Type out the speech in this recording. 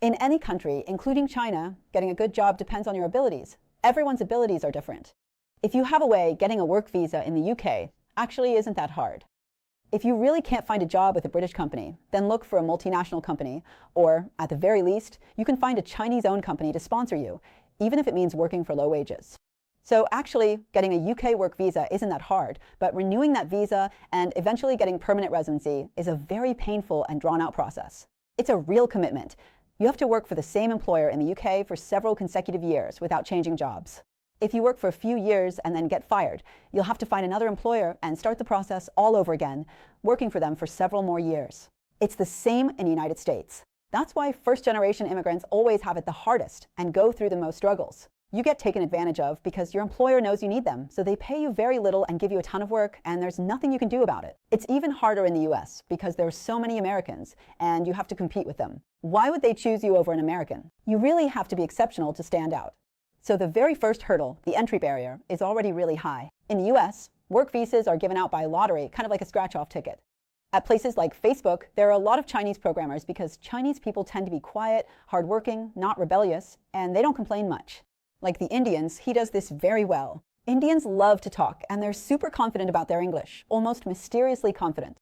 In any country, including China, getting a good job depends on your abilities. Everyone's abilities are different. If you have a way, getting a work visa in the UK actually isn't that hard. If you really can't find a job with a British company, then look for a multinational company, or at the very least, you can find a Chinese-owned company to sponsor you, even if it means working for low wages. So actually, getting a UK work visa isn't that hard, but renewing that visa and eventually getting permanent residency is a very painful and drawn-out process. It's a real commitment. You have to work for the same employer in the UK for several consecutive years without changing jobs. If you work for a few years and then get fired, you'll have to find another employer and start the process all over again, working for them for several more years. It's the same in the United States. That's why first-generation immigrants always have it the hardest and go through the most struggles. You get taken advantage of because your employer knows you need them, so they pay you very little and give you a ton of work, and there's nothing you can do about it. It's even harder in the US because there are so many Americans, and you have to compete with them. Why would they choose you over an American? You really have to be exceptional to stand out. So the very first hurdle, the entry barrier, is already really high. In the US, work visas are given out by lottery, kind of like a scratch-off ticket. At places like Facebook, there are a lot of Chinese programmers because Chinese people tend to be quiet, hardworking, not rebellious, and they don't complain much. Like the Indians, he does this very well. Indians love to talk, and they're super confident about their English, almost mysteriously confident.